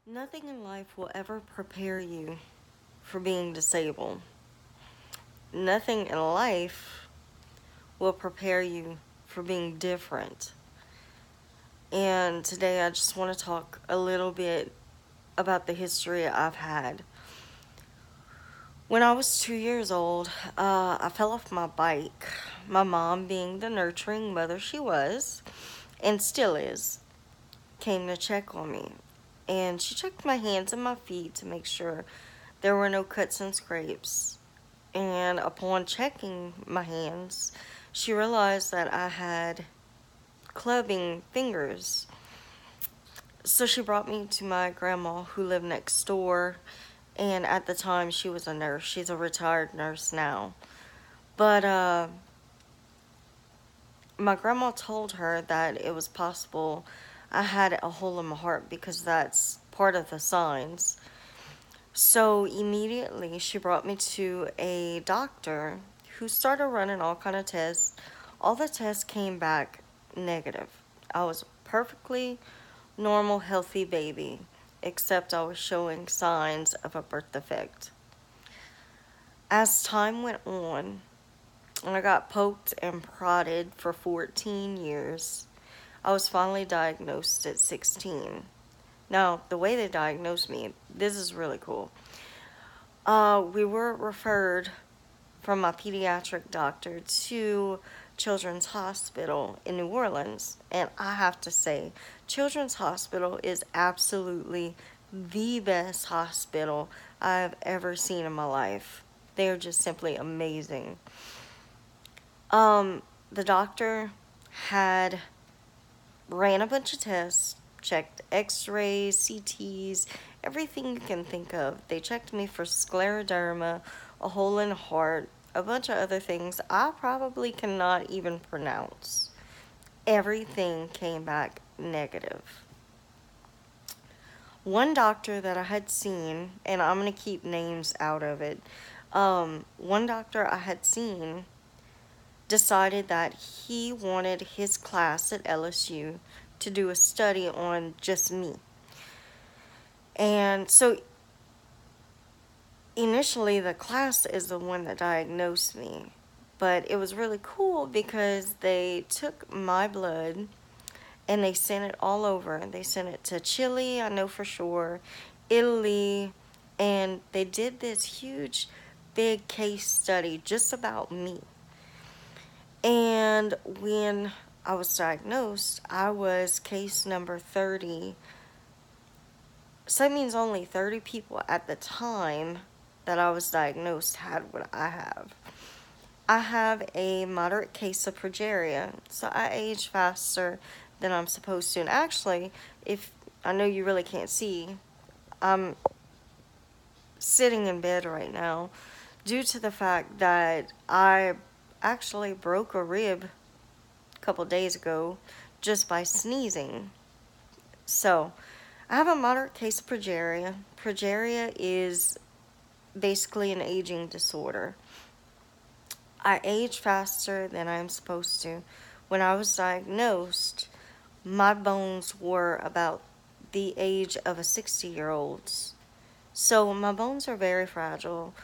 Nothing in life will ever prepare you for being disabled. Nothing in life will prepare you for being different. And today I just want to talk a little bit about the history I've had. When I was 2 years old, I fell off my bike. My mom, being the nurturing mother she was, and still is, came to check on me. And she checked my hands and my feet to make sure there were no cuts and scrapes. And upon checking my hands, she realized that I had clubbing fingers. So she brought me to my grandma who lived next door. And at the time, she was a nurse. She's a retired nurse now. But my grandma told her that it was possible I had a hole in my heart because that's part of the signs. So immediately she brought me to a doctor who started running all kind of tests. All the tests came back negative. I was a perfectly normal, healthy baby, except I was showing signs of a birth defect. As time went on, and I got poked and prodded for 14 years, I was finally diagnosed at 16. Now, the way they diagnosed me, this is really cool. We were referred from my pediatric doctor to Children's Hospital in New Orleans. And I have to say, Children's Hospital is absolutely the best hospital I've ever seen in my life. They're just simply amazing. The doctor had ran a bunch of tests, checked x-rays, CTs, everything you can think of. They checked me for scleroderma, a hole in the heart, a bunch of other things I probably cannot even pronounce. Everything came back negative. One doctor that I had seen, and I'm going to keep names out of it, one doctor I had seen decided that he wanted his class at LSU to do a study on just me. And so initially, the class is the one that diagnosed me. But it was really cool because they took my blood and they sent it all over. They sent it to Chile, I know for sure, Italy, and they did this huge, big case study just about me. And when I was diagnosed, I was case number 30. So that means only 30 people at the time that I was diagnosed had what I have. I have a moderate case of progeria, so I age faster than I'm supposed to. And actually, if I know you really can't see, I'm sitting in bed right now due to the fact that I actually broke a rib a couple days ago just by sneezing. So, I have a moderate case of progeria. Progeria is basically an aging disorder. I age faster than I'm supposed to. When I was diagnosed, my bones were about the age of a 60-year-old's. So my bones are very fragile.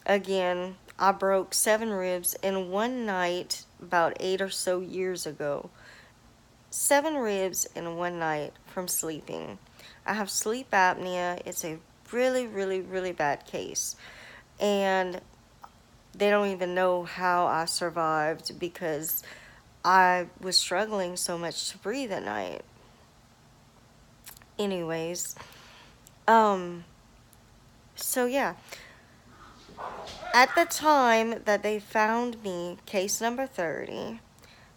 Again, I broke 7 ribs in one night about 8 or so years ago. 7 ribs in one night from sleeping. I have sleep apnea. It's a really, really, really bad case. And they don't even know how I survived because I was struggling so much to breathe at night. Anyways, um, so yeah, at the time that they found me, case number 30,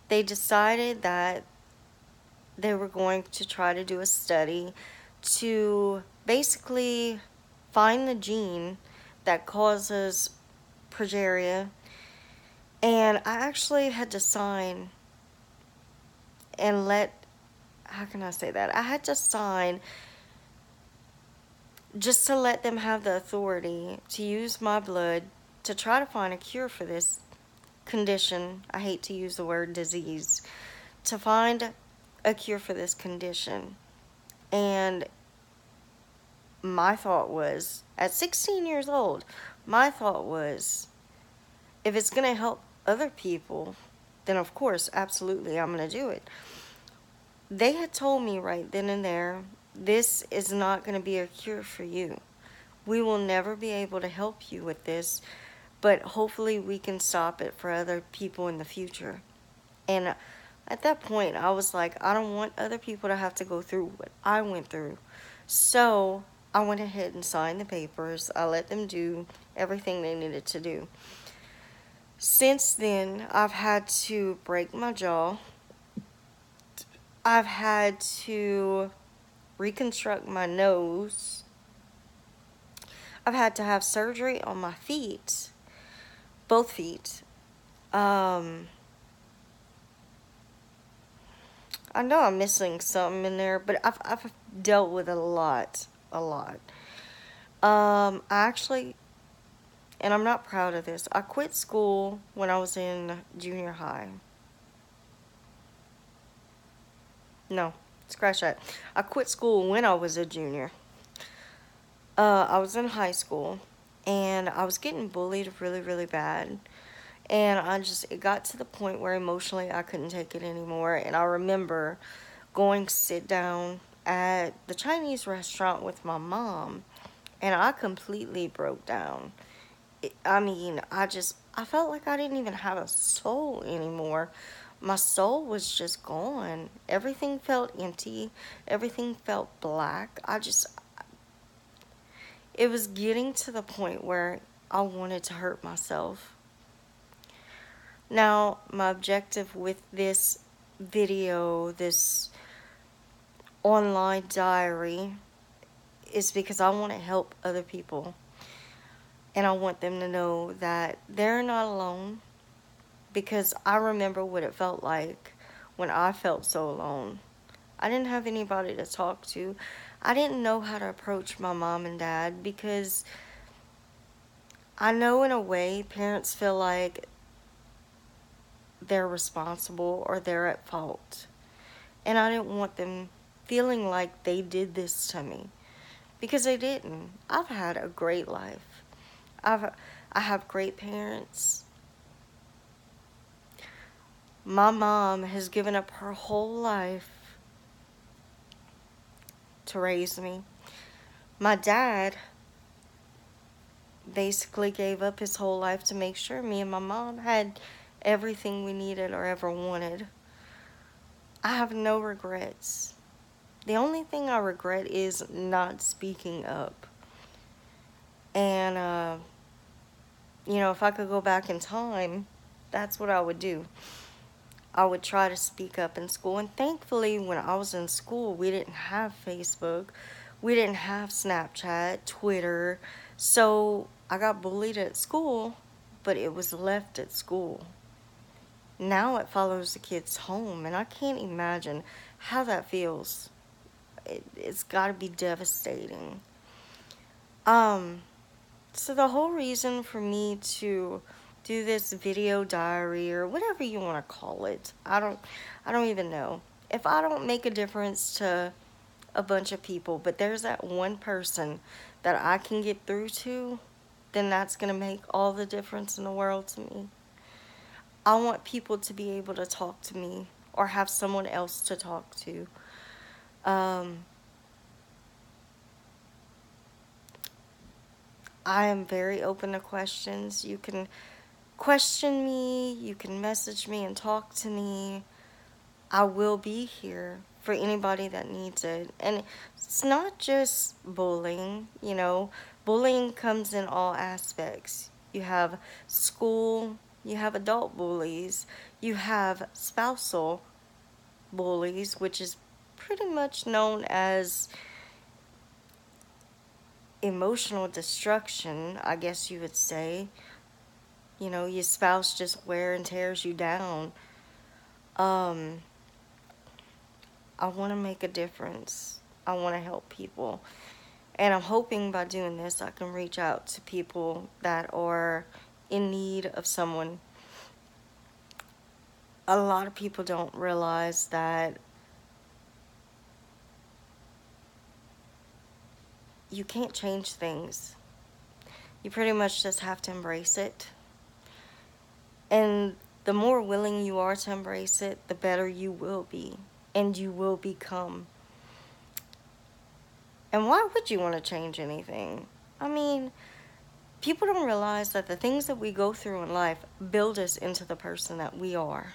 they decided that they were going to try to do a study to basically find the gene that causes progeria. And I actually had to sign and how can I say that? I had to sign just to let them have the authority to use my blood to try to find a cure for this condition. I hate to use the word disease. To find a cure for this condition. And my thought was, at 16 years old, my thought was, if it's going to help other people, then of course, absolutely, I'm going to do it. They had told me right then and there, this is not going to be a cure for you. We will never be able to help you with this, but hopefully we can stop it for other people in the future. And at that point, I was like, I don't want other people to have to go through what I went through. So I went ahead and signed the papers. I let them do everything they needed to do. Since then, I've had to break my jaw. I've had to reconstruct my nose. I've had to have surgery on my feet, both feet. I know I'm missing something in there, but I've dealt with a lot, a lot. I actually, and I'm not proud of this, I quit school when I was in junior high. No, scratch that. I quit school when I was a junior. I was in high school, and I was getting bullied really, really bad. And it got to the point where emotionally I couldn't take it anymore. And I remember going to sit down at the Chinese restaurant with my mom, and I completely broke down. I felt like I didn't even have a soul anymore. My soul was just gone. Everything felt empty. Everything felt black. It was getting to the point where I wanted to hurt myself. Now, my objective with this video, this online diary, is because I want to help other people. And I want them to know that they're not alone. Because I remember what it felt like when I felt so alone. I didn't have anybody to talk to. I didn't know how to approach my mom and dad because I know in a way parents feel like they're responsible or they're at fault. And I didn't want them feeling like they did this to me because they didn't. I've had a great life. I have great parents. My mom has given up her whole life to raise me. My dad basically gave up his whole life to make sure me and my mom had everything we needed or ever wanted. I have no regrets. The only thing I regret is not speaking up. And, if I could go back in time, that's what I would do. I would try to speak up in school. And thankfully, when I was in school, we didn't have Facebook. We didn't have Snapchat, Twitter. So I got bullied at school, but it was left at school. Now it follows the kids home, and I can't imagine how that feels. It's got to be devastating. So the whole reason for me to do this video diary or whatever you want to call it, I don't even know. If I don't make a difference to a bunch of people, but there's that one person that I can get through to, then that's going to make all the difference in the world to me. I want people to be able to talk to me or have someone else to talk to. I am very open to questions. You can question me, you can message me and talk to me. I will be here for anybody that needs it. And it's not just bullying, bullying comes in all aspects. You have school, you have adult bullies, you have spousal bullies, which is pretty much known as emotional destruction, I guess you would say. Your spouse just wear and tears you down. I want to make a difference. I want to help people. And I'm hoping by doing this, I can reach out to people that are in need of someone. A lot of people don't realize that you can't change things. You pretty much just have to embrace it. And the more willing you are to embrace it, the better you will be and you will become. And why would you want to change anything? I mean, people don't realize that the things that we go through in life build us into the person that we are.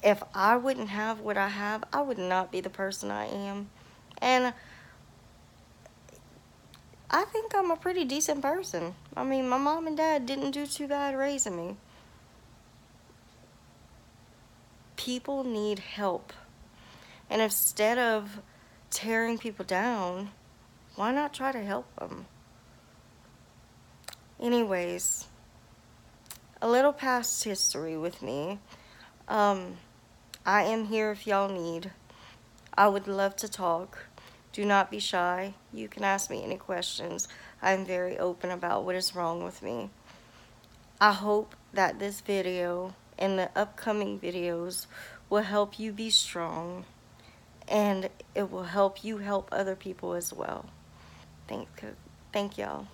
If I wouldn't have what I have, I would not be the person I am. And I think I'm a pretty decent person. I mean, my mom and dad didn't do too bad raising me. People need help. And instead of tearing people down, why not try to help them? Anyways, a little past history with me. I am here if y'all need. I would love to talk. Do not be shy. You can ask me any questions. I'm very open about what is wrong with me. I hope that this video and the upcoming videos will help you be strong, and it will help you help other people as well. Thank y'all.